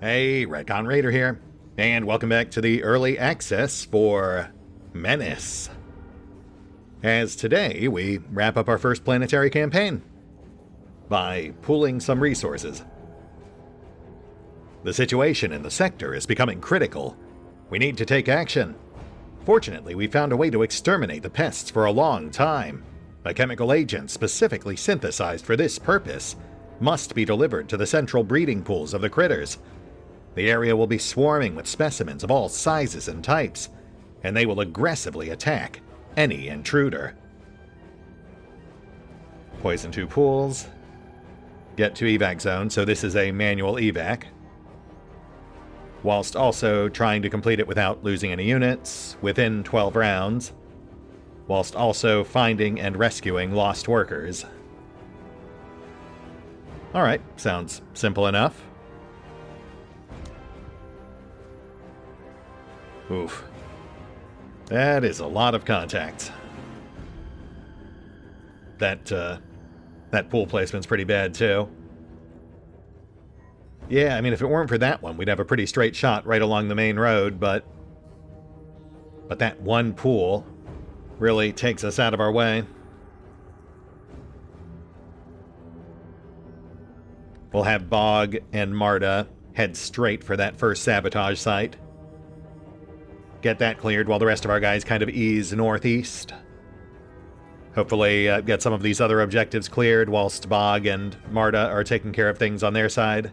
Hey, RetconRaider here, and welcome back to the early access for Menace. As today, we wrap up our first planetary campaign by pooling some resources. The situation in the sector is becoming critical. We need to take action. Fortunately, we found a way to exterminate the pests for a long time. A chemical agent specifically synthesized for this purpose must be delivered to the central breeding pools of the critters. The area will be swarming with specimens of all sizes and types, and they will aggressively attack any intruder. Poison 2 pools. Get to evac zone, so this is a manual evac. Whilst also trying to complete it without losing any units, within 12 rounds. Whilst also finding and rescuing lost workers. Alright, sounds simple enough. Oof. That is a lot of contacts. That pool placement's pretty bad, too. Yeah, I mean, if it weren't for that one, we'd have a pretty straight shot right along the main road, but that one pool really takes us out of our way. We'll have Bog and Marta head straight for that first sabotage site. Get that cleared while the rest of our guys kind of ease northeast. Hopefully get some of these other objectives cleared whilst Bog and Marta are taking care of things on their side.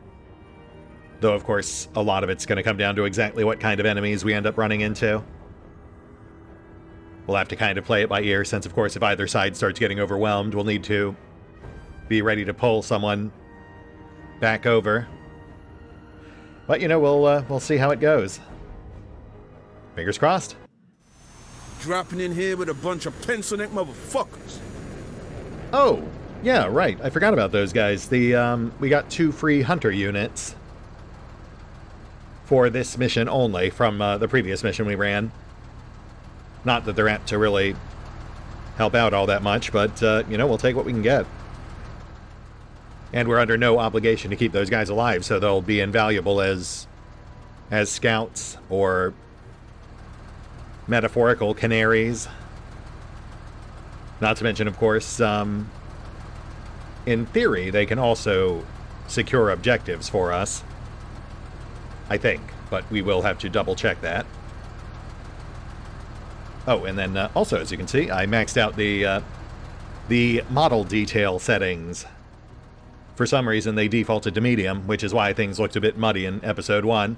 Though, of course, a lot of it's going to come down to exactly what kind of enemies we end up running into. We'll have to kind of play it by ear, since, of course, if either side starts getting overwhelmed, we'll need to be ready to pull someone back over. But, you know, we'll see how it goes. Fingers crossed. Dropping in here with a bunch of pencil-neck motherfuckers. Oh, yeah, right. I forgot about those guys. We got 2 free hunter units for this mission only from the previous mission we ran. Not that they're apt to really help out all that much, but, you know, we'll take what we can get. And we're under no obligation to keep those guys alive, so they'll be invaluable as scouts or metaphorical canaries. Not to mention, of course, in theory, they can also secure objectives for us. I think, but we will have to double check that. Oh, and then also, as you can see, I maxed out the model detail settings. For some reason, they defaulted to medium, which is why things looked a bit muddy in episode 1.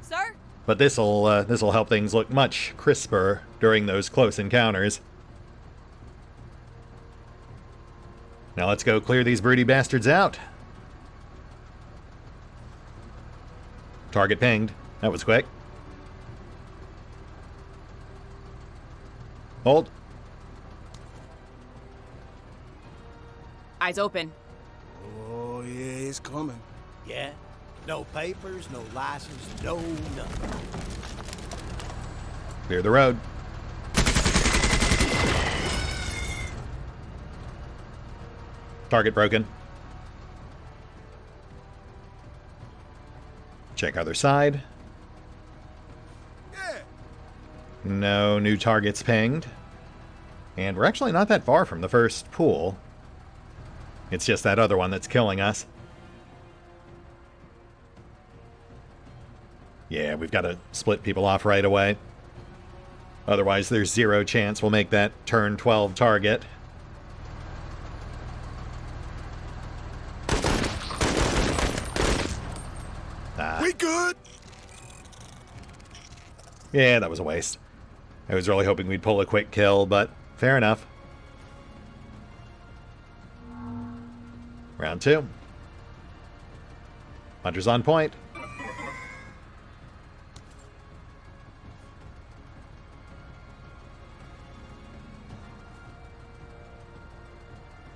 Sir? But this'll help things look much crisper during those close encounters. Now let's go clear these broody bastards out. Target pinged. That was quick. Hold. Eyes open. Oh, yeah, it's coming. Yeah? No papers, no license, no nothing. Clear the road. Target broken. Check other side. Yeah. No new targets pinged. And we're actually not that far from the first pool. It's just that other one that's killing us. Yeah, we've got to split people off right away. Otherwise, there's 0 chance we'll make that turn 12 target. We good? Yeah, that was a waste. I was really hoping we'd pull a quick kill, but fair enough. Round 2. Hunter's on point.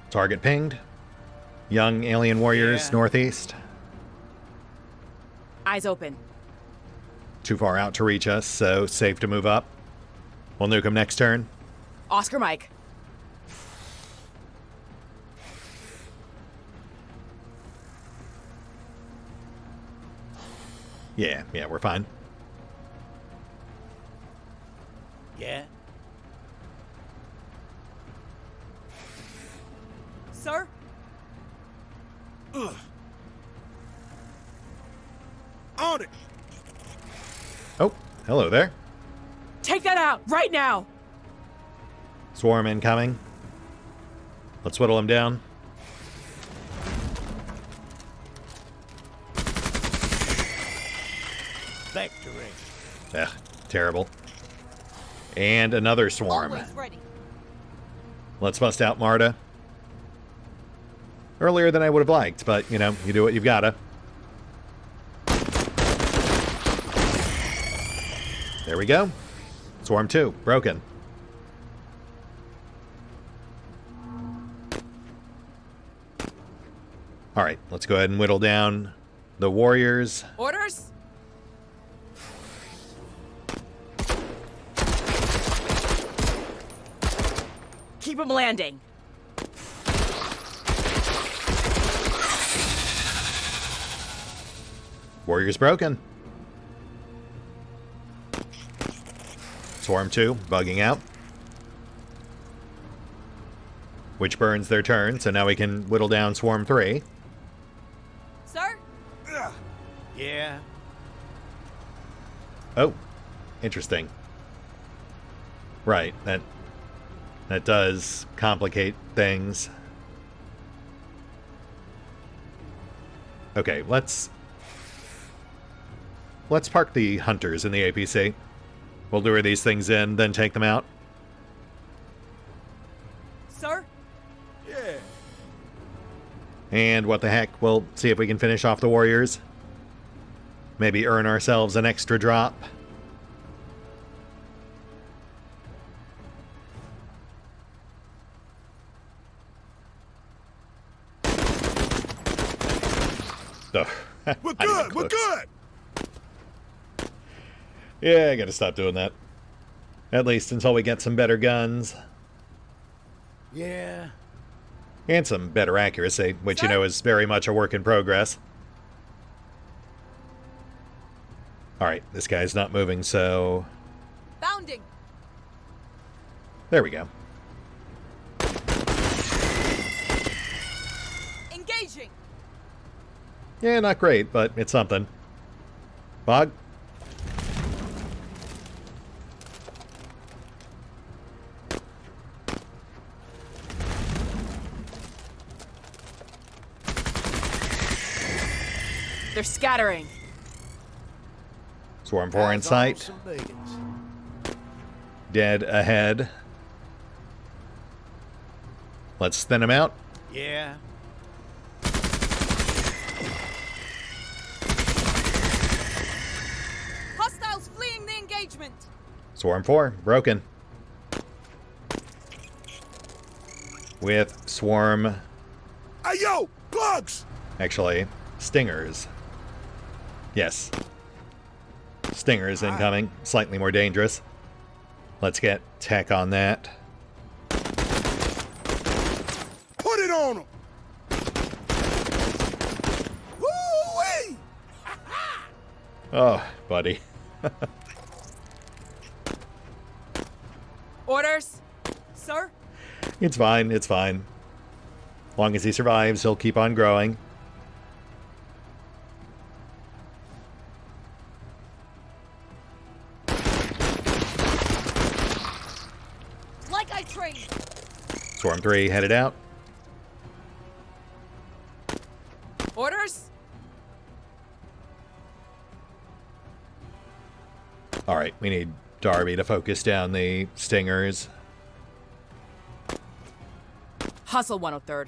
Target pinged. Young alien warriors northeast. Eyes open. Too far out to reach us, so safe to move up. We'll nuke him next turn. Oscar Mike. Yeah, we're fine. Yeah? Sir? Ugh. On it! Oh, hello there. Take that out, right now! Swarm incoming. Let's whittle him down. Victory. Ugh, terrible. And another swarm. Always ready. Let's bust out Marta. Earlier than I would have liked, but, you know, you do what you've gotta. There we go. Swarm 2, broken. Alright, let's go ahead and whittle down the warriors. Orders? Keep them landing. Warriors broken. Swarm 2, bugging out. Which burns their turn, so now we can whittle down Swarm 3. Sir? Yeah? Oh, interesting. Right, that does complicate things. Okay, let's park the hunters in the APC. We'll lure these things in, then take them out. Sir? Yeah. And what the heck, we'll see if we can finish off the warriors. Maybe earn ourselves an extra drop. Oh, We're good! We're good! Yeah, I gotta stop doing that. At least until we get some better guns. Yeah? And some better accuracy, which, you know, is very much a work in progress. Alright, this guy's not moving, so... Bounding. There we go. Engaging. Yeah, not great, but it's something. Bog? They're scattering. Swarm 4 in sight. Some biggins. Dead ahead. Let's thin him out. Yeah? Hostiles fleeing the engagement. Swarm 4, broken. With Swarm... Hey, yo! Bugs! Actually, Stingers. Yes. Stingers incoming. Slightly more dangerous. Let's get tech on that. Put it on him! Woo-wee! Oh, buddy. Orders? Sir? It's fine, it's fine. As long as he survives, he'll keep on growing. Like I trained. Swarm 3 headed out. Orders? Alright, we need Darby to focus down the Stingers. Hustle 103rd.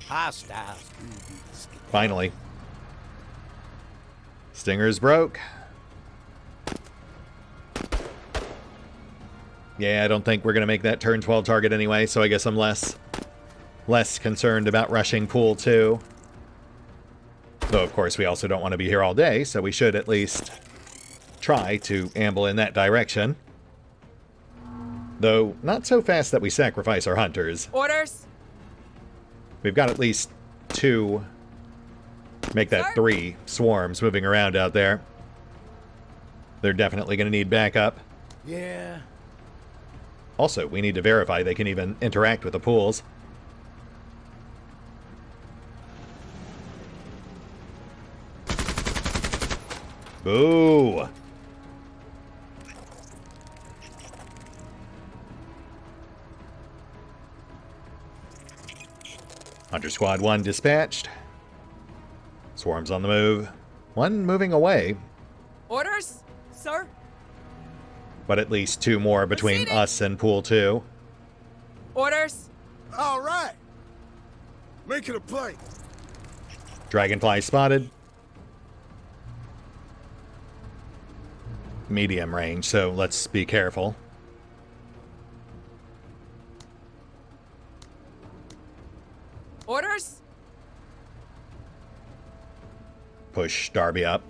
Hostiles. Finally. Stingers broke. Yeah, I don't think we're going to make that turn 12 target anyway, so I guess I'm less concerned about rushing pool 2. Though, of course, we also don't want to be here all day, so we should at least try to amble in that direction. Though, not so fast that we sacrifice our hunters. Orders? We've got at least 2, make that Sir? 3 swarms moving around out there. They're definitely going to need backup. Yeah. Also, we need to verify they can even interact with the pools. Boo! Hunter Squad 1 dispatched. Swarms on the move. 1 moving away, Orders? Sir? but at least 2 more between Proceeding. us and Pool 2. Orders? All right. Make it a play. Dragonfly spotted. Medium range, so let's be careful. Orders? Push Darby up.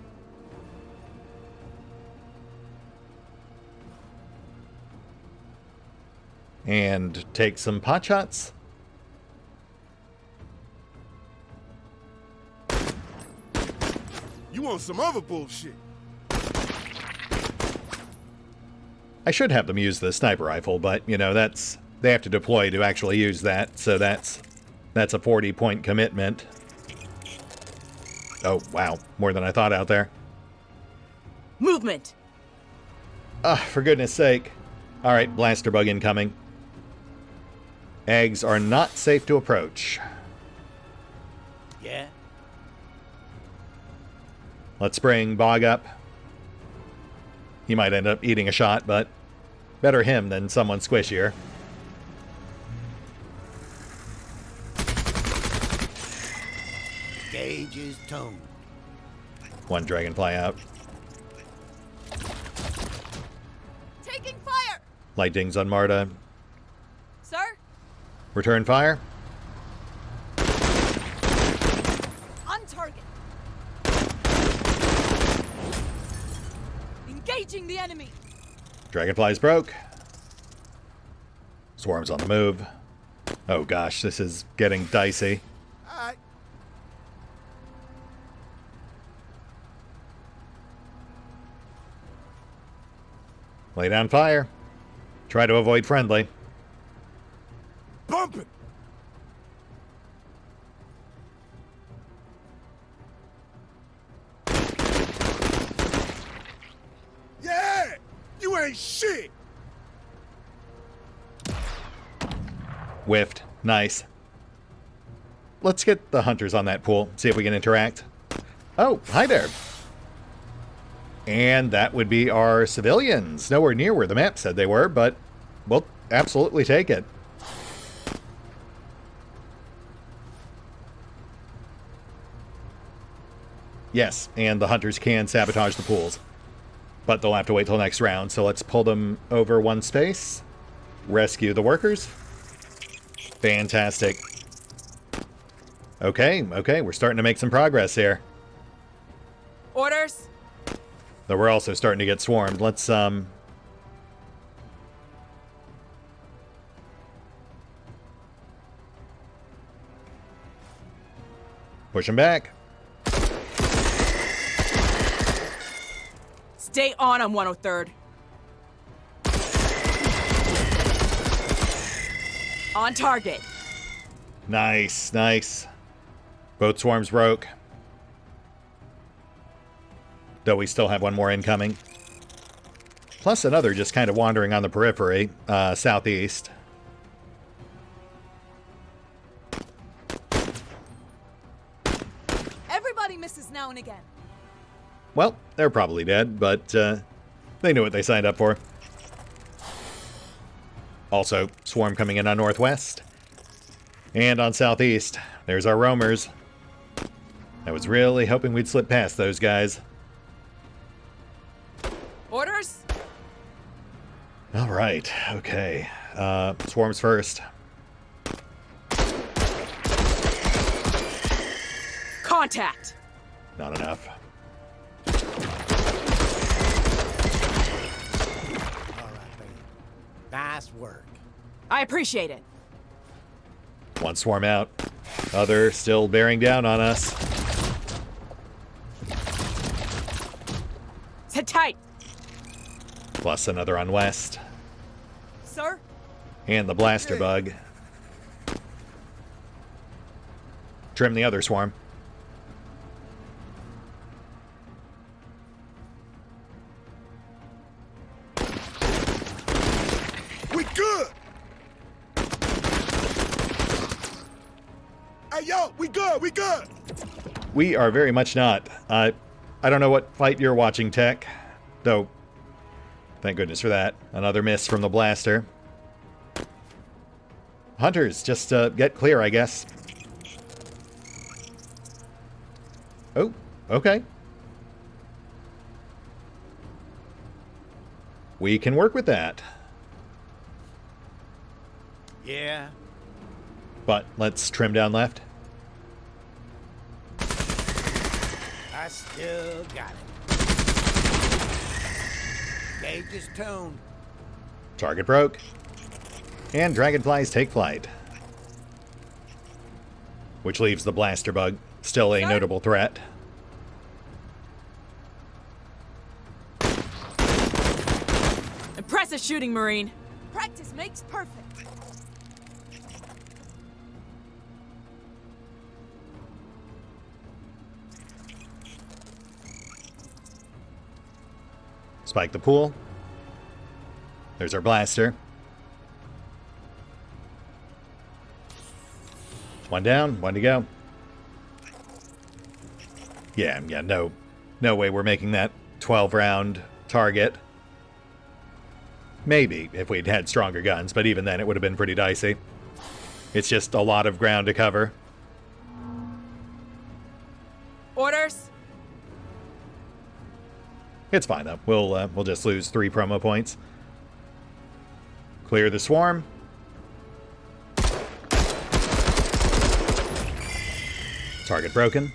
And take some pot shots. You want some other bullshit? I should have them use the sniper rifle, but, you know, they have to deploy to actually use that, so that's a 40-point commitment. Oh, wow. More than I thought out there. Movement! For goodness sake. All right, blaster bug incoming. Eggs are not safe to approach. Yeah. Let's bring Bog up. He might end up eating a shot, but better him than someone squishier. Gauge is toned. 1 dragonfly out. Taking fire! Light dings on Marta. Sir? Return fire. On target! Engaging the enemy! Dragonflies broke. Swarms on the move. Oh gosh, this is getting dicey. All right. Lay down fire. Try to avoid friendly. Bumping. Yeah! You ain't shit! Whiffed. Nice. Let's get the hunters on that pool. See if we can interact. Oh, hi there. And that would be our civilians. Nowhere near where the map said they were, but we'll absolutely take it. Yes, and the hunters can sabotage the pools. But they'll have to wait till next round, so let's pull them over 1 space. Rescue the workers. Fantastic. Okay, we're starting to make some progress here. Orders? Though we're also starting to get swarmed. Let's, push them back. Stay on 103rd. On target. Nice, nice. Both swarms broke. Though we still have 1 more incoming. Plus another just kind of wandering on the periphery, southeast. Everybody misses now and again. Well, they're probably dead, but they knew what they signed up for. Also, swarm coming in on northwest. And on southeast. There's our roamers. I was really hoping we'd slip past those guys. Orders? All right, okay. Swarms first. Contact! Not enough. All right, baby. Nice Nice work. I appreciate it. One swarm out. Other still bearing down on us. Sit tight. Plus another on west. Sir? And the blaster bug. Trim the other swarm. We good! Hey, yo, we good, we good! We are very much not. I don't know what fight you're watching, Tech. Though, thank goodness for that. Another miss from the blaster. Hunters, just get clear, I guess. Oh, okay. We can work with that. Yeah. But let's trim down left. I still got it. Gauge is toned. Target broke. And dragonflies take flight. Which leaves the blaster bug still a notable threat. Impressive shooting, Marine. Practice makes perfect. Spike the pool. There's our blaster. One down, one to go. Yeah, no way we're making that 12-round target. Maybe, if we'd had stronger guns, but even then it would have been pretty dicey. It's just a lot of ground to cover. Orders? It's fine, though. We'll just lose 3 promo points. Clear the swarm. Target broken.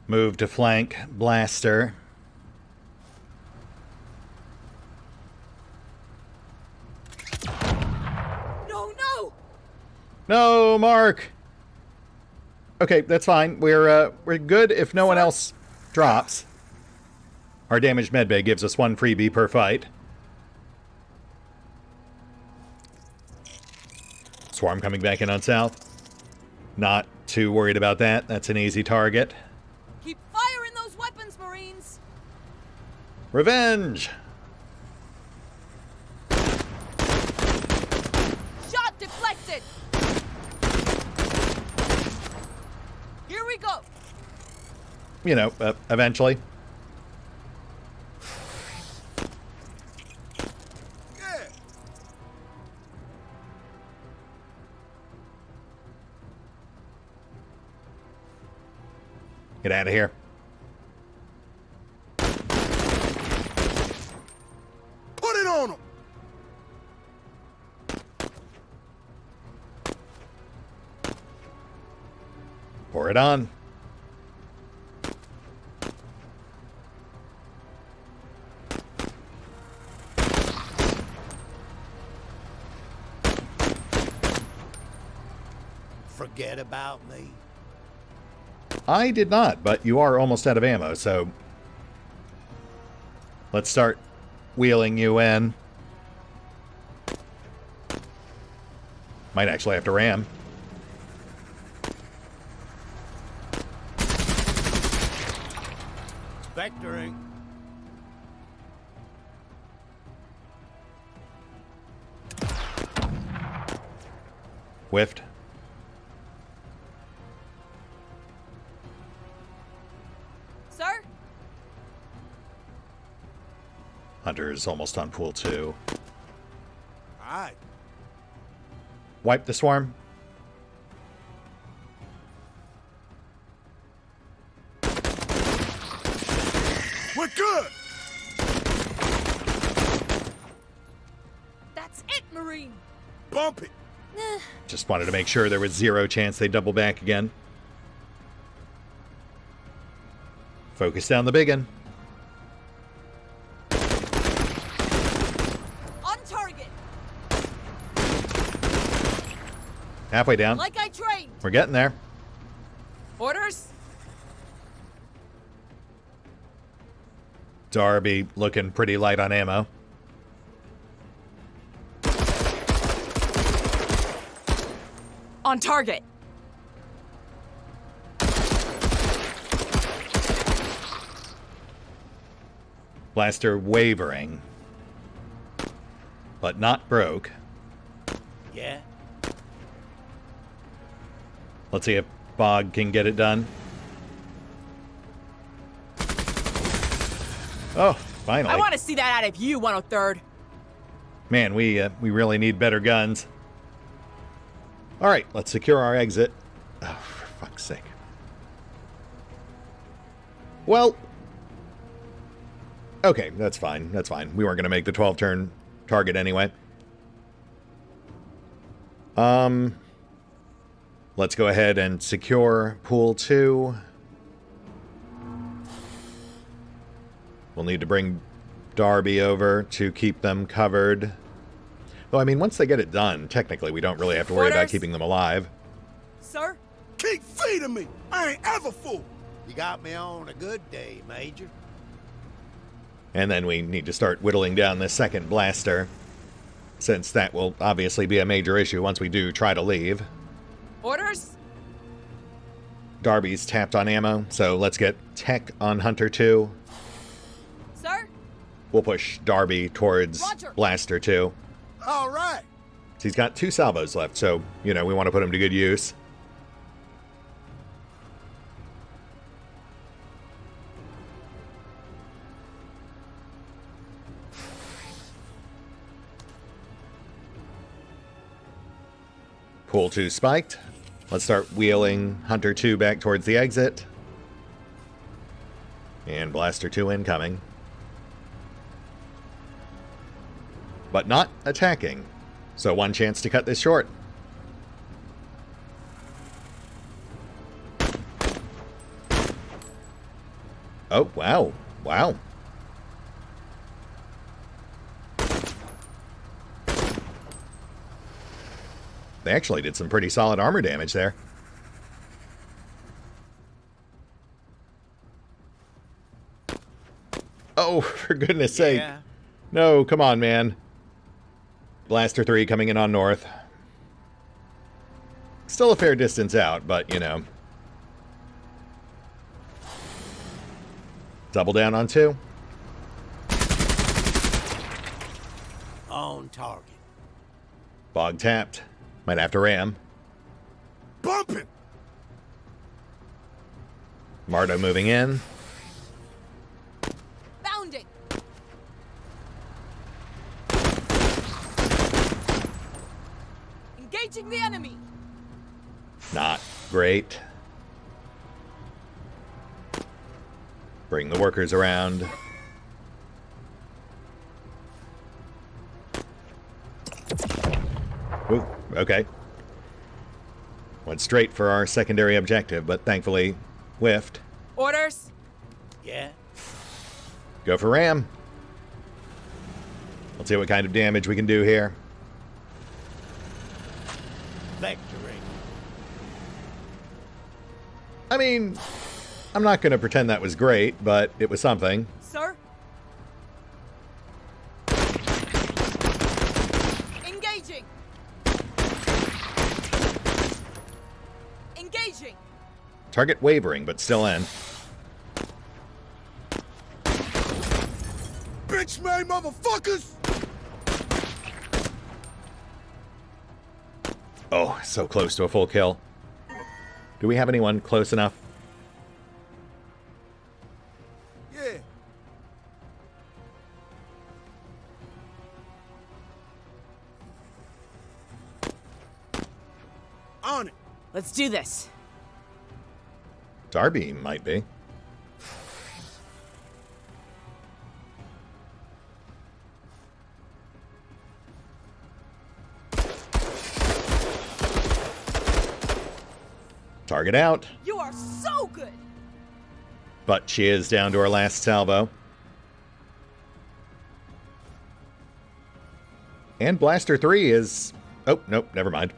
Move to flank blaster. No! No, Mark. Okay, that's fine. We're good if no one else drops. Our damaged medbay gives us 1 freebie per fight. Swarm coming back in on south. Not too worried about that. That's an easy target. Keep firing those weapons, Marines! Revenge! Shot deflected! Here we go! You know, eventually. Yeah! Get out of here. Put it on him! Pour it on. Forget about me. I did not, but you are almost out of ammo, so let's start wheeling you in. Might actually have to ram. Vectoring. Whiffed. Sir? Hunter's almost on pool 2. Alright. Wipe the swarm. We're good! That's it, Marine! Bump it! Just wanted to make sure there was 0 chance they'd double back again. Focus down the biggin. halfway down. Like I trained. We're getting there. Orders? Darby looking pretty light on ammo. On target. Blaster wavering, but not broke. Yeah? Let's see if Bog can get it done. Oh, finally. I want to see that out of you, 103rd. Man, we really need better guns. All right, let's secure our exit. Oh, for fuck's sake. Well, okay, that's fine. That's fine. We weren't going to make the 12-turn target anyway. Let's go ahead and secure pool 2. We'll need to bring Darby over to keep them covered. Though, I mean, once they get it done, technically we don't really have to worry about Orders? keeping them alive. Sir? Keep feeding me. I ain't ever full. You got me on a good day, Major. And then we need to start whittling down this second blaster, since that will obviously be a major issue once we do try to leave. Orders? Darby's tapped on ammo, so let's get tech on Hunter 2. Sir? We'll push Darby towards Roger. Blaster 2. All right. He's got 2 salvos left, so, you know, we want to put him to good use. Pool 2 spiked. Let's start wheeling Hunter 2 back towards the exit. And Blaster 2 incoming. But not attacking. So one chance to cut this short. Oh, wow. Wow. They actually did some pretty solid armor damage there. Oh, for goodness sake. Yeah. No, come on, man. Blaster 3 coming in on north. Still a fair distance out, but, you know. Double down on 2. On target. Bog tapped. Might have to ram. Bumping. Mardo moving in. Bounding. Engaging the enemy. Not great. Bring the workers around. Ooh, okay. Went straight for our secondary objective, but thankfully whiffed. Orders? Yeah? Go for ram. Let's see what kind of damage we can do here. Vectoring. I mean, I'm not going to pretend that was great, but it was something. Sir? Engaging. Engaging. Target wavering, but still in. Bitch made motherfuckers. Oh, so close to a full kill. Do we have anyone close enough? Yeah. On it. Let's do this. Darby might be. Target out. You are so good. But she is down to her last salvo. And Blaster 3 is... Oh, nope, never mind.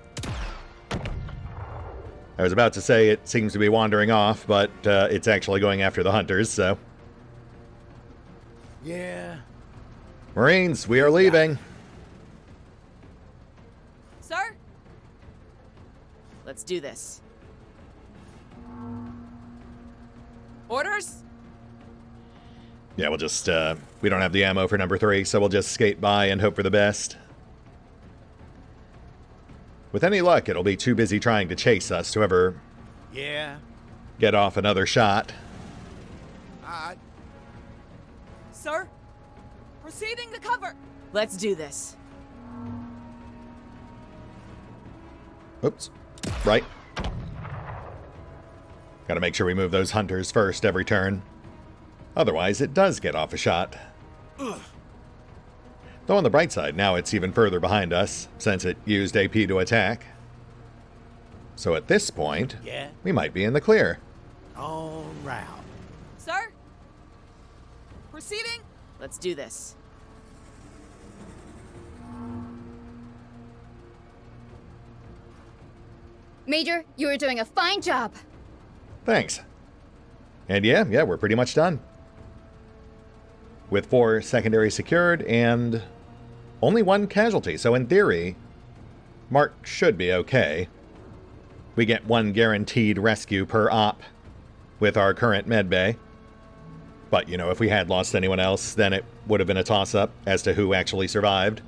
I was about to say it seems to be wandering off, but it's actually going after the hunters, so. Yeah. Marines, we are leaving. Sir? Let's do this. Orders? Yeah, we'll just, we don't have the ammo for number 3, so we'll just skate by and hope for the best. With any luck, it'll be too busy trying to chase us to ever get off another shot. Alright. Sir? Proceeding to cover. Let's do this. Oops. Right. Gotta make sure we move those hunters first every turn. Otherwise, it does get off a shot. Though on the bright side, now it's even further behind us, since it used AP to attack. So at this point, we might be in the clear. On route. Sir? Proceeding? Let's do this. Major, you are doing a fine job. Thanks. And yeah, we're pretty much done. With 4 secondaries secured and only 1 casualty, so in theory, Mark should be okay. We get 1 guaranteed rescue per op with our current medbay. But, you know, if we had lost anyone else, then it would have been a toss-up as to who actually survived.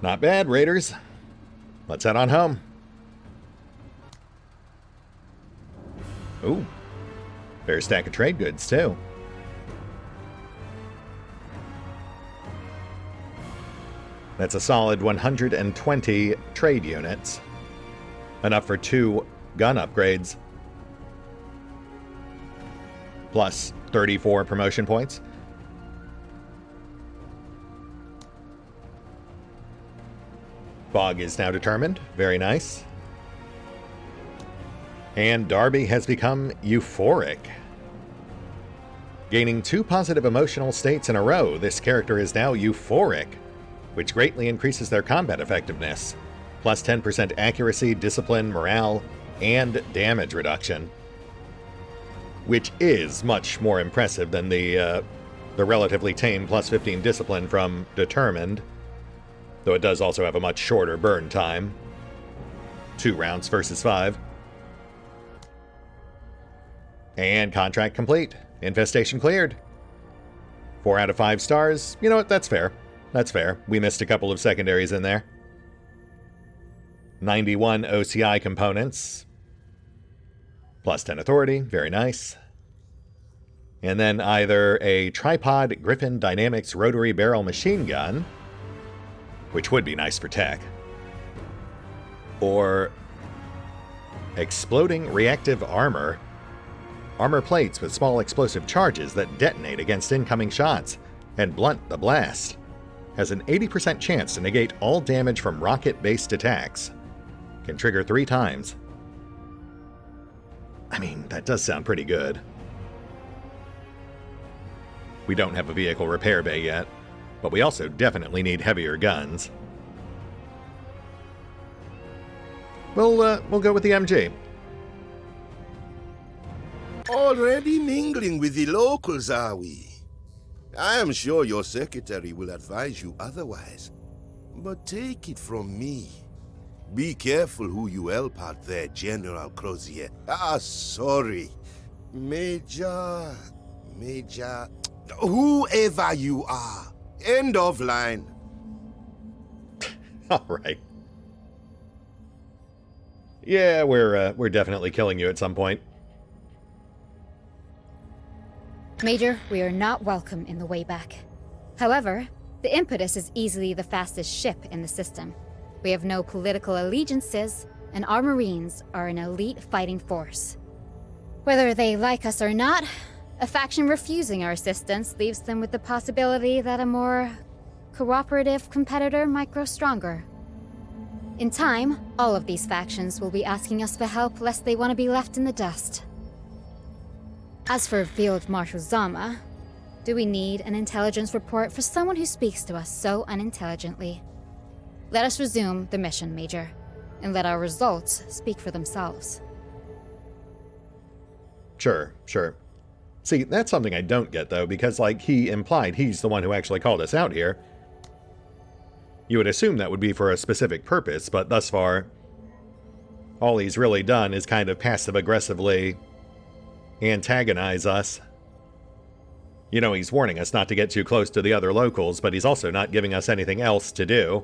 Not bad, Raiders. Let's head on home. Ooh. Fair stack of trade goods, too. That's a solid 120 trade units. Enough for 2 gun upgrades. Plus 34 promotion points. Bog is now determined. Very nice. And Darby has become euphoric. Gaining 2 positive emotional states in a row, this character is now euphoric, which greatly increases their combat effectiveness. Plus 10% accuracy, discipline, morale, and damage reduction. Which is much more impressive than the relatively tame plus 15 discipline from Determined. Though it does also have a much shorter burn time. 2 rounds versus 5. And contract complete. Infestation cleared. 4 out of 5 stars. You know what? That's fair. That's fair. We missed a couple of secondaries in there. 91 OCI components. Plus 10 authority. Very nice. And then either a Tripod Griffin Dynamics Rotary Barrel Machine Gun, which would be nice for tech, or Exploding Reactive Armor. Armor plates with small explosive charges that detonate against incoming shots and blunt the blast. Has an 80% chance to negate all damage from rocket-based attacks. Can trigger 3 times. I mean, that does sound pretty good. We don't have a vehicle repair bay yet, but we also definitely need heavier guns. We'll go with the MG. Already mingling with the locals, are we? I am sure your secretary will advise you otherwise. But take it from me. Be careful who you help out there, General Crozier. Sorry. Major... Whoever you are. End of line. All right. Yeah, we're definitely killing you at some point. Major, we are not welcome in the way back. However, the Impetus is easily the fastest ship in the system. We have no political allegiances, and our Marines are an elite fighting force. Whether they like us or not, a faction refusing our assistance leaves them with the possibility that a more cooperative competitor might grow stronger. In time, all of these factions will be asking us for help lest they want to be left in the dust. As for Field Marshal Zama, do we need an intelligence report for someone who speaks to us so unintelligently? Let us resume the mission, Major. and let our results speak for themselves. Sure. See, that's something I don't get, though, because, like, he implied he's the one who actually called us out here. You would assume that would be for a specific purpose, but thus far, all he's really done is kind of passive-aggressively antagonize us. You know, he's warning us not to get too close to the other locals, but he's also not giving us anything else to do,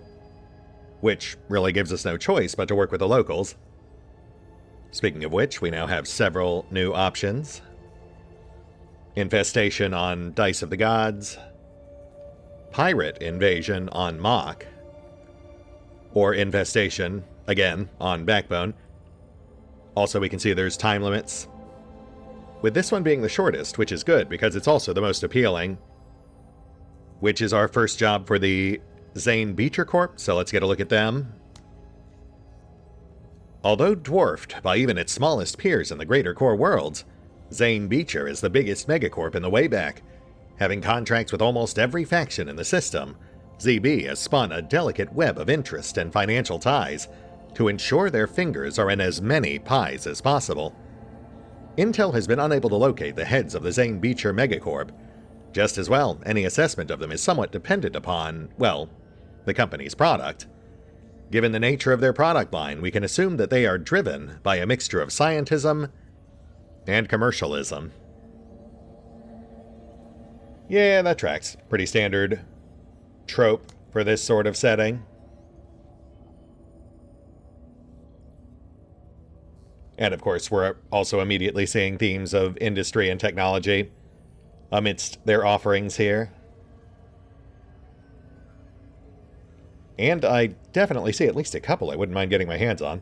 which really gives us no choice but to work with the locals. Speaking of which, we now have several new options. Infestation on Dice of the Gods, Pirate Invasion on Mock, or Infestation, again, on Backbone. Also, we can see there's time limits, with this one being the shortest, which is good because it's also the most appealing, which is our first job for the Zane Beecher Corp, so let's get a look at them. Although dwarfed by even its smallest peers in the greater core worlds, Zane Beecher is the biggest megacorp in the Wayback. Having contracts with almost every faction in the system, ZB has spun a delicate web of interest and financial ties to ensure their fingers are in as many pies as possible. Intel has been unable to locate the heads of the Zane Beecher megacorp. Just as well, any assessment of them is somewhat dependent upon, well, the company's product. Given the nature of their product line, we can assume that they are driven by a mixture of scientism and commercialism. Yeah, that tracks. Pretty standard trope for this sort of setting. And of course, we're also immediately seeing themes of industry and technology amidst their offerings here. And I definitely see at least a couple I wouldn't mind getting my hands on.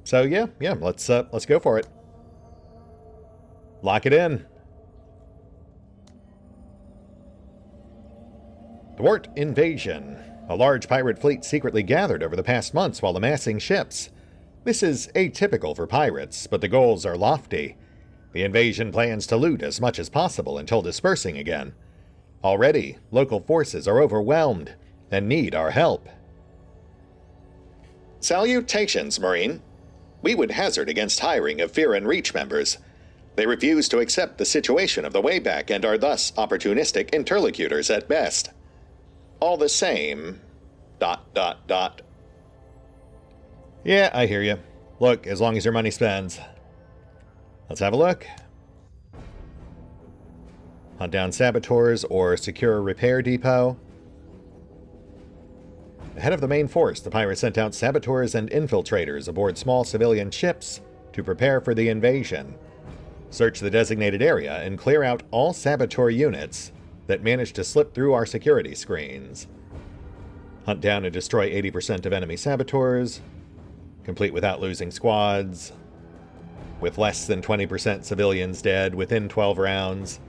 So yeah, let's go for it. Lock it in. Thwart invasion. A large pirate fleet secretly gathered over the past months while amassing ships. This is atypical for pirates, but the goals are lofty. The invasion plans to loot as much as possible until dispersing again. Already, local forces are overwhelmed and need our help. Salutations, Marine. We would hazard against hiring of Fear and Reach members. They refuse to accept the situation of the Wayback and are thus opportunistic interlocutors at best. All the same... ... Yeah, I hear you. Look, as long as your money spends. Let's have a look. Hunt down Sabo-tours or secure a repair depot. Ahead of the main force, the pirates sent out Sabo-tours and infiltrators aboard small civilian ships to prepare for the invasion. Search the designated area and clear out all Sabo-tour units that manage to slip through our security screens. Hunt down and destroy 80% of enemy Sabo-tours. Complete without losing squads. With less than 20% civilians dead within 12 rounds.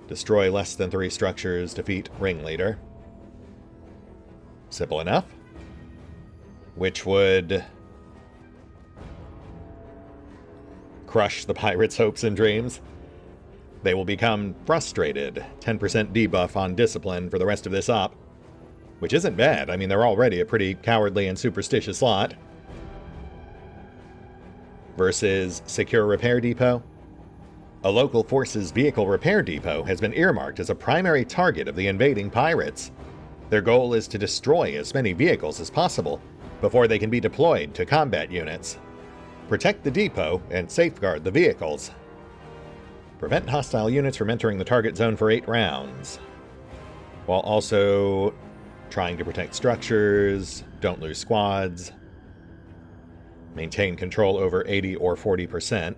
Destroy less than 3 structures. Defeat ringleader. Simple enough. Which would crush the pirates' hopes and dreams. They will become frustrated. 10% debuff on discipline for the rest of this op. Which isn't bad. I mean, they're already a pretty cowardly and superstitious lot. Versus secure repair depot. A local force's vehicle repair depot has been earmarked as a primary target of the invading pirates. Their goal is to destroy as many vehicles as possible before they can be deployed to combat units. Protect the depot and safeguard the vehicles. Prevent hostile units from entering the target zone for 8 rounds. While also trying to protect structures, don't lose squads. Maintain control over 80 or 40%.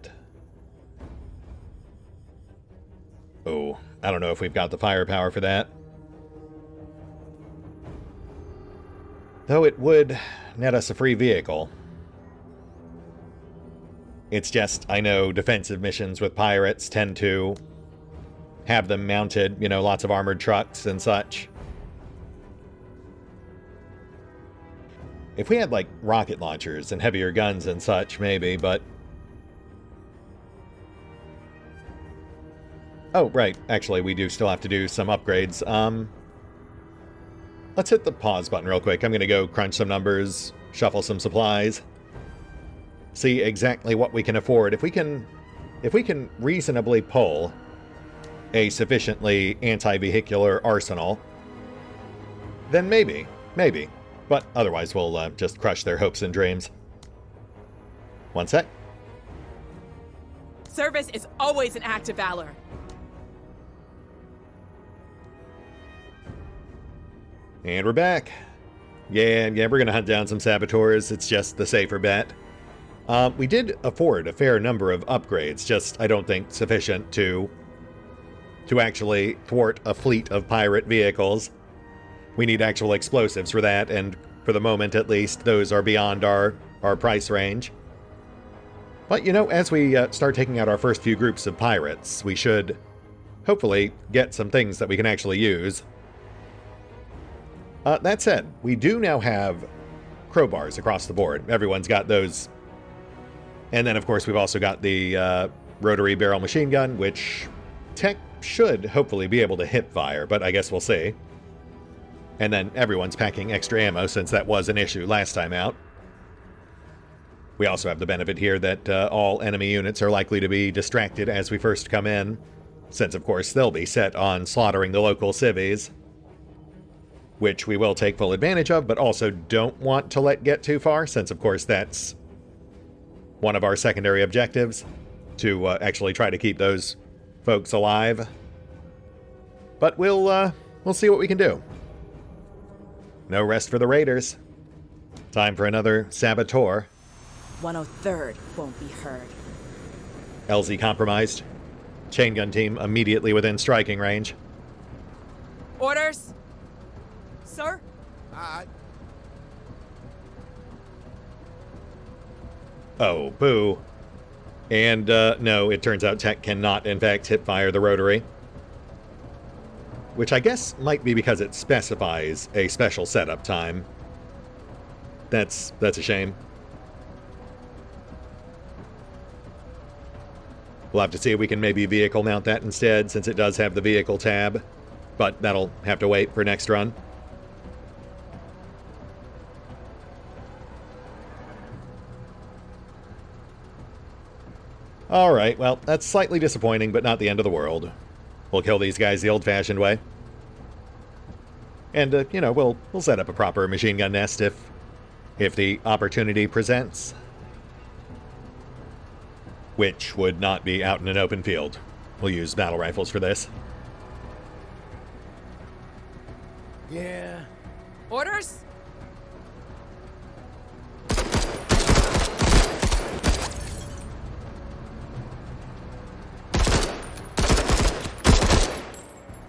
Oh, I don't know if we've got the firepower for that. Though it would net us a free vehicle. It's just, I know defensive missions with pirates tend to have them mounted, you know, lots of armored trucks and such. If we had, like, rocket launchers and heavier guns and such, maybe, but... Oh, right. Actually, we do still have to do some upgrades. let's hit the pause button real quick. I'm going to go crunch some numbers, shuffle some supplies, see exactly what we can afford. If we can reasonably pull a sufficiently anti-vehicular arsenal, then maybe. But otherwise, we'll just crush their hopes and dreams. One sec. Service is always an act of valor. And we're back. Yeah, we're gonna hunt down some saboteurs. It's just the safer bet. We did afford a fair number of upgrades, just I don't think sufficient to actually thwart a fleet of pirate vehicles. We need actual explosives for that, and for the moment at least, those are beyond our price range. But, you know, as we start taking out our first few groups of pirates, we should hopefully get some things that we can actually use. That said, we do now have crowbars across the board. Everyone's got those. And then, of course, we've also got the rotary barrel machine gun, which tech should hopefully be able to hip fire, but I guess we'll see. And then everyone's packing extra ammo, since that was an issue last time out. We also have the benefit here that all enemy units are likely to be distracted as we first come in, since, of course, they'll be set on slaughtering the local civvies, which we will take full advantage of, but also don't want to let get too far, since, of course, that's one of our secondary objectives, to actually try to keep those folks alive. But we'll see what we can do. No rest for the raiders. Time for another Sabo-tour. 103rd won't be heard. LZ compromised. Chain gun team immediately within striking range. Orders? Sir? Aye. Oh, boo. And, no, it turns out tech cannot, in fact, hip fire the rotary. Which I guess might be because it specifies a special setup time. That's a shame. We'll have to see if we can maybe vehicle mount that instead, since it does have the vehicle tab. But that'll have to wait for next run. Alright, well, that's slightly disappointing, but not the end of the world. We'll kill these guys the old-fashioned way. And, you know, we'll set up a proper machine gun nest if the opportunity presents. Which would not be out in an open field. We'll use battle rifles for this. Yeah. Orders?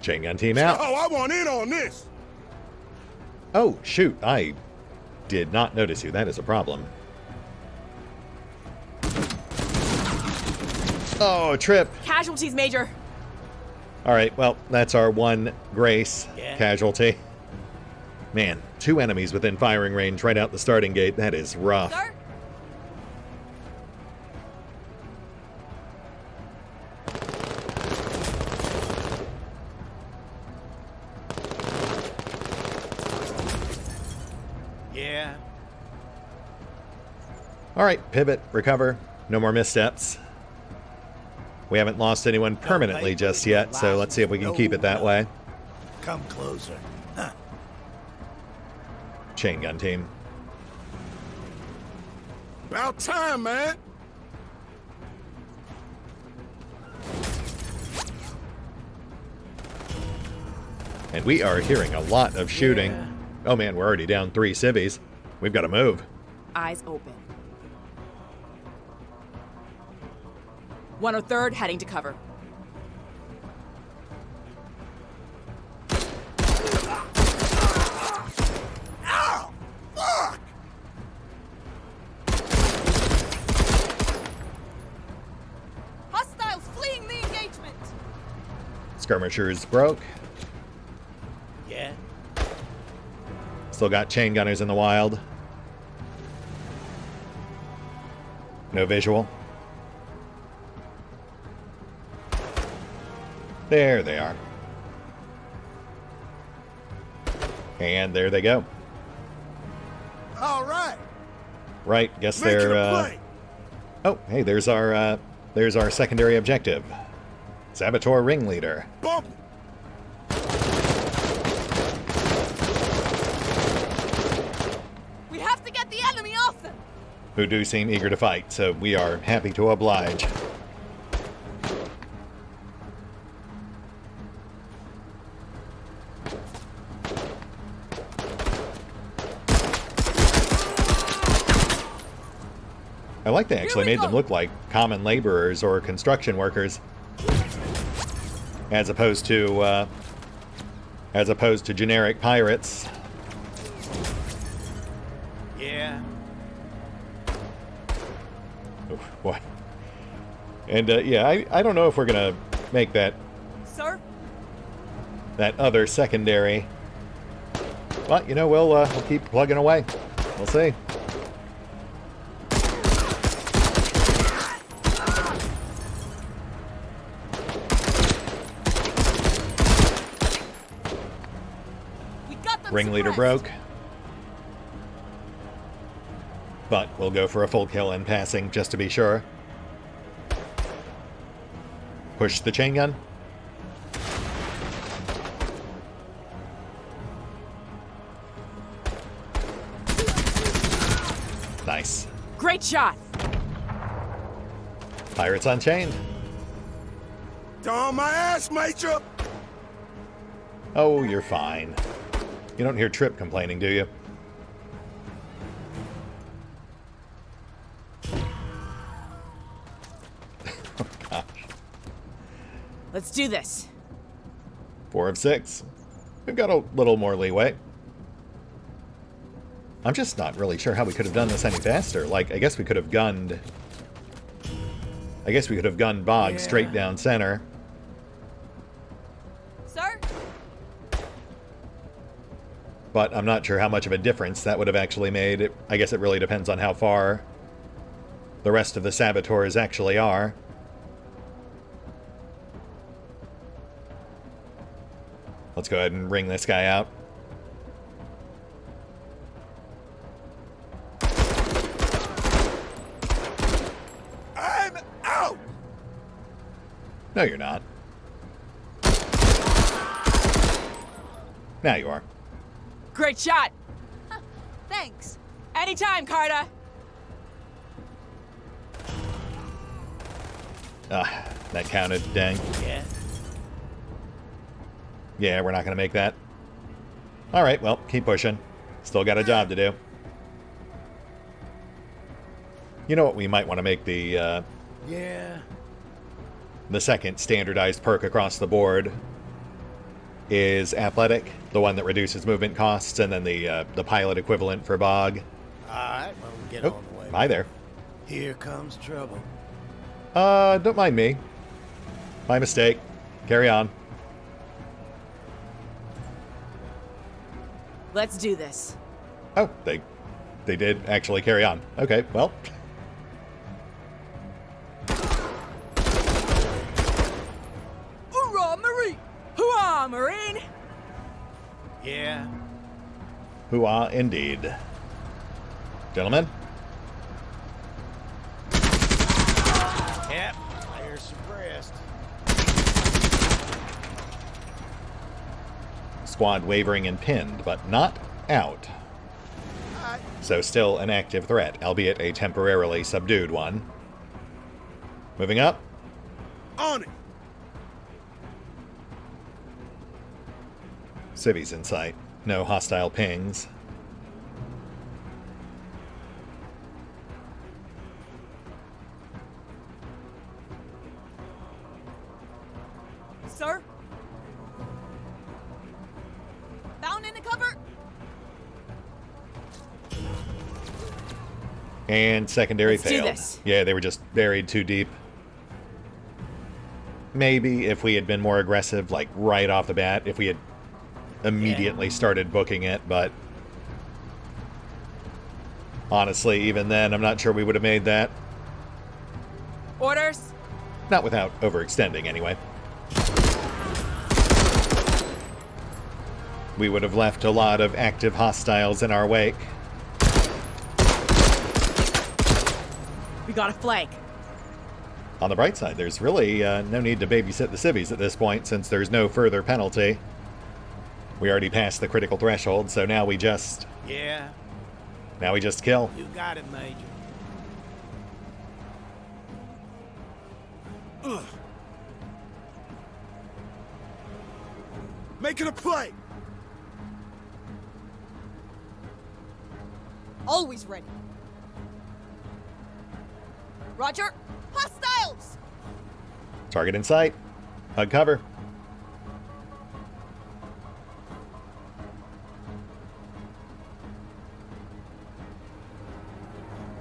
Chain gun team out. Oh, I want in on this! Oh, shoot, I did not notice you. That is a problem. Oh, trip. Casualties, Major. Alright, well, that's our one grace Yeah. casualty. Man, 2 enemies within firing range right out the starting gate. That is rough. Sir? Yeah. Alright, pivot, recover. No more missteps. We haven't lost anyone permanently just yet, so let's see if we can keep it that way. Come closer. Huh. Chain gun team. About time, man! And we are hearing a lot of shooting. Yeah. Oh man, we're already down 3 civvies. We've got to move. Eyes open. 103rd heading to cover. Ow! Fuck! Hostiles fleeing the engagement! Skirmishers broke. Yeah. Still got chain gunners in the wild. No visual. There they are. And there they go. All right. Right, guess Make it they're, a play. Oh, hey, there's our secondary objective. Sabo-tour ringleader. Bump. We have to get the enemy off them! Who do seem eager to fight, so we are happy to oblige. I like they actually made them look like common laborers or construction workers, as opposed to generic pirates. Yeah. Oof, what? And yeah, I don't know if we're gonna make that other secondary. But you know, we'll keep plugging away. We'll see. Ringleader broke. But we'll go for a full kill in passing just to be sure. Push the chain gun. Nice. Great shot! Pirates Unchained. Down my ass, Major. Oh, you're fine. You don't hear Trip complaining, do you? Oh, gosh. Let's do this. 4 of 6. We've got a little more leeway. I'm just not really sure how we could have done this any faster. Like, I guess we could have gunned Bog straight down center. Sir? But I'm not sure how much of a difference that would have actually made. I guess it really depends on how far the rest of the Sabo-tours actually are. Let's go ahead and ring this guy out. I'm out. No, you're not. Now you are. Great shot! Thanks. Anytime, Carta! Ah, that counted, dang. Yeah. Yeah, we're not going to make that. Alright, well, keep pushing. Still got a job to do. You know what we might want to make the second standardized perk across the board is Athletic, the one that reduces movement costs, and then the pilot equivalent for Bog. Alright, well, we'll get Oh, on the way. hi there. Here comes trouble. Don't mind me. My mistake. Carry on. Let's do this. Oh, they did actually carry on. Okay, well. Hoorah, Marine! Hoorah, Marine! Yeah. Hooah, indeed. Gentlemen? Yep. Fire suppressed. Squad wavering and pinned, but not out. So still an active threat, albeit a temporarily subdued one. Moving up. On it. Civvies in sight. No hostile pings. Sir? Bound in the cover? And secondary Let's do failed. this. Yeah, they were just buried too deep. Maybe if we had been more aggressive, like right off the bat, if we had immediately started booking it, but honestly, even then, I'm not sure we would have made that. Orders? Not without overextending, anyway. we would have left a lot of active hostiles in our wake. We got a flank. On the bright side, there's really no need to babysit the civvies at this point, since there's no further penalty. We already passed the critical threshold, so now we just... Yeah, Now we just kill. you got it, Major. Making a play! Always ready. Roger. Hostiles! Target in sight. Hug cover.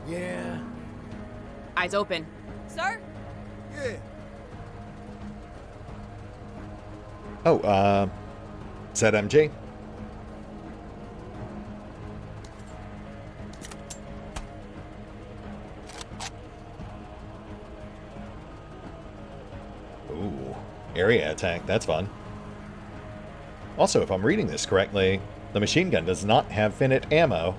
Yeah. Eyes open. Sir? Yeah. Oh, ZMG. Ooh, area attack, that's fun. Also, if I'm reading this correctly, the machine gun does not have finite ammo.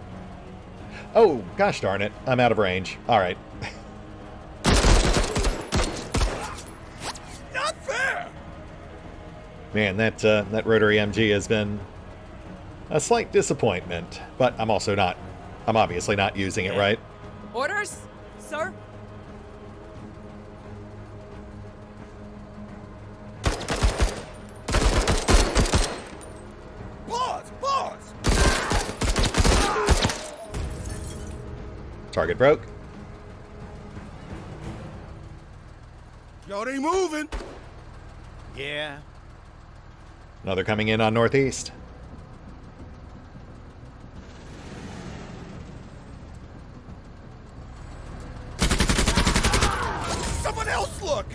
Oh, gosh darn it, I'm out of range. Alright. Not fair! Man, that rotary MG has been a slight disappointment, but I'm obviously not using it right. Orders? Sir? Pause! Target broke. Y'all ain't moving! Yeah. Another coming in on northeast. Someone else look!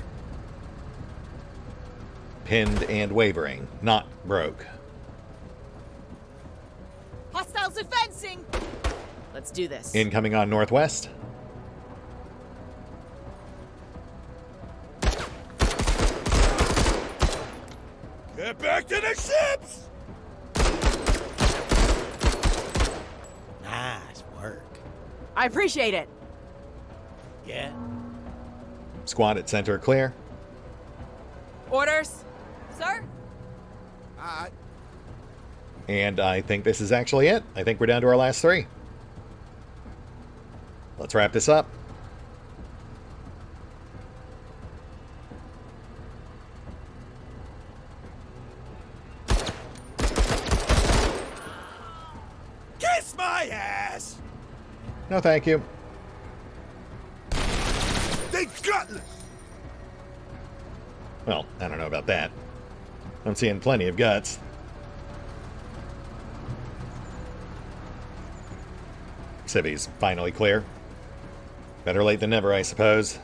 Pinned and wavering, not broke. Hostiles advancing! Let's do this. Incoming on northwest. Get back to the ships! Nice work. I appreciate it. Yeah. Squad at center clear. Orders? Sir? Alright. And I think this is actually it. I think we're down to our last three. Let's wrap this up. Kiss my ass! No, thank you. They gutless! Well, I don't know about that. I'm seeing plenty of guts. Civvies finally clear. Better late than never, I suppose.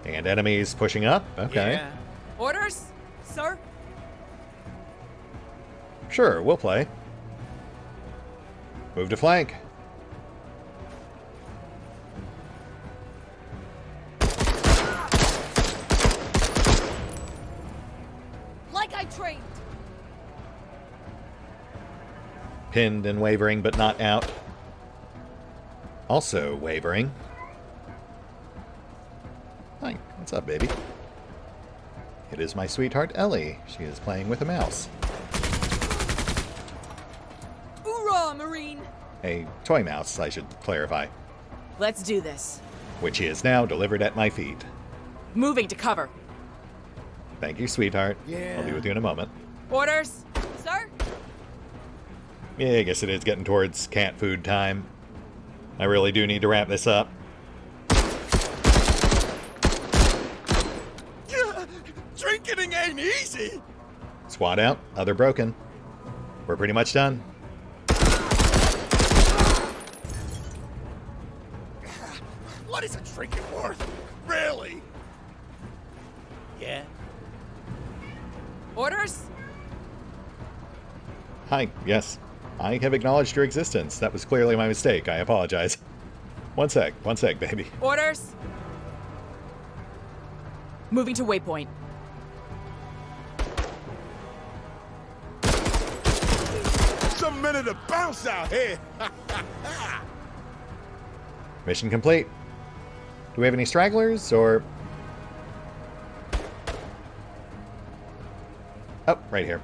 And enemies pushing up? Okay. Yeah. Orders? Sir? Sure, we'll play. Move to flank. Like I trained. Pinned and wavering, but not out. Also wavering. Hi, what's up, baby? It is my sweetheart Ellie. She is playing with a mouse. Hoorah, Marine! A toy mouse, I should clarify. Let's do this. Which is now delivered at my feet. Moving to cover. Thank you, sweetheart. Yeah. I'll be with you in a moment. Orders? Sir? Yeah, I guess it is getting towards cat food time. I really do need to wrap this up. Yeah, drinking ain't easy! Squad out, other broken. We're pretty much done. What is a drinking worth? Really? Yeah. Orders? Hi, yes. I have acknowledged your existence. That was clearly my mistake. I apologize. One sec, baby. Orders? Moving to waypoint. minute to bounce out here. Mission complete. Do we have any stragglers, or... Oh, right here.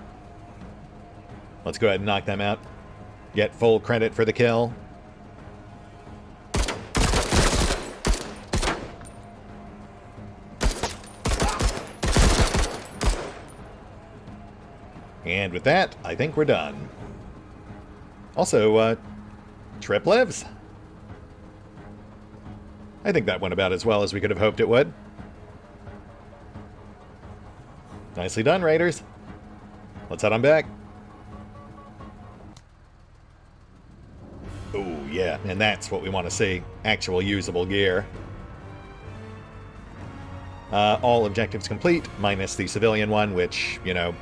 Let's go ahead and knock them out. Get full credit for the kill. And with that, I think we're done. Also, Trip lives. I think that went about as well as we could have hoped it would. Nicely done, Raiders. Let's head on back. Ooh, yeah, and that's what we want to see. Actual usable gear. All objectives complete, minus the civilian one, which, you know,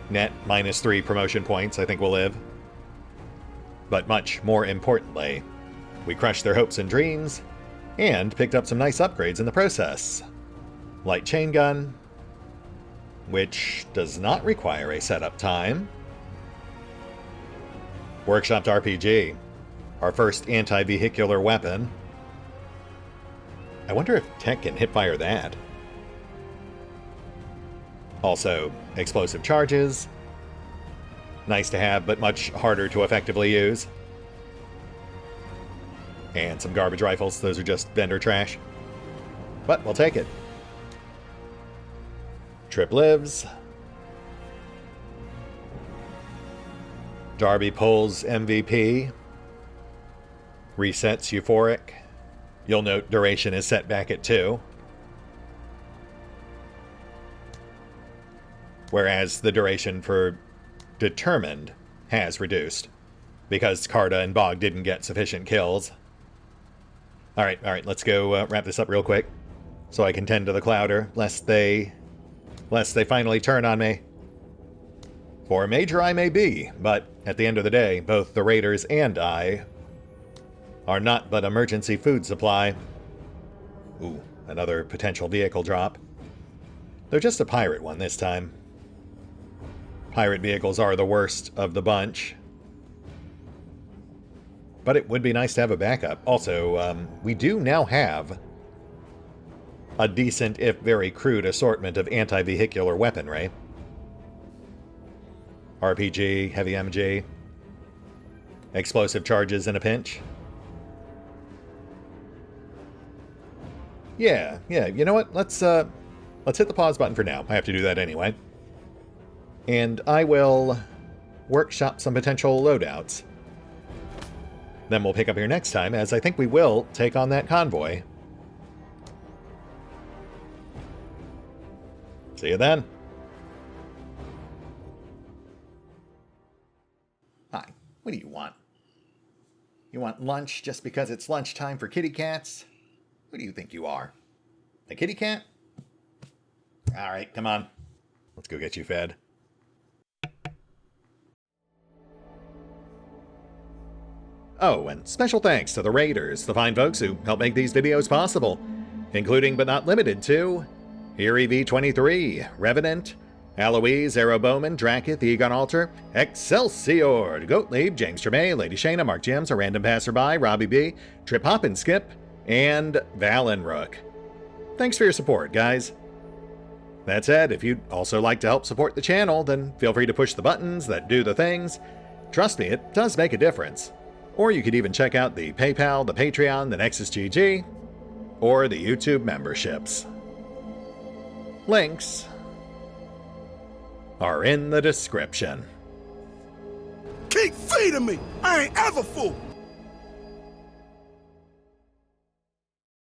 net -3 promotion points, I think we'll live. But much more importantly, we crushed their hopes and dreams, and picked up some nice upgrades in the process. Light chain gun, which does not require a setup time. Workshopped RPG, our first anti-vehicular weapon. I wonder if tech can hipfire that. Also, explosive charges. Nice to have, but much harder to effectively use. And some garbage rifles. Those are just vendor trash. But we'll take it. Trip lives. Darby pulls MVP. Resets euphoric. You'll note duration is set back at 2. Whereas the duration for determined has reduced, because Carta and Bog didn't get sufficient kills. Alright, let's go wrap this up real quick, so I can tend to the Clouder, lest they finally turn on me. For Major I may be, but at the end of the day, both the Raiders and I are not but emergency food supply. Ooh, another potential vehicle drop. They're just a pirate one this time. Pirate vehicles are the worst of the bunch. But it would be nice to have a backup. Also, we do now have a decent, if very crude, assortment of anti-vehicular weaponry. RPG, heavy MG, explosive charges in a pinch. Yeah, you know what? Let's hit the pause button for now. I have to do that anyway. And I will workshop some potential loadouts. Then we'll pick up here next time, as I think we will take on that convoy. See you then. Hi, what do you want? You want lunch just because it's lunchtime for kitty cats? Who do you think you are? A kitty cat? Alright, come on. Let's go get you fed. Oh, and special thanks to the Raiders, the fine folks who help make these videos possible, including but not limited to Erie V23, Revenant, Alois, Arrow Bowman, Drakiith, EgonAlter, Exsellsior, Gottlieb, James Trimmier, Lady Shayna, Mark Giemza, RandomPassrby, RobbyB, Triphoppenskip, and Valinrook. Thanks for your support, guys. That said, if you'd also like to help support the channel, then feel free to push the buttons that do the things. Trust me, it does make a difference. Or you could even check out the PayPal, the Patreon, the Nexus GG, or the YouTube memberships. Links are in the description. Keep feeding me. I ain't ever full.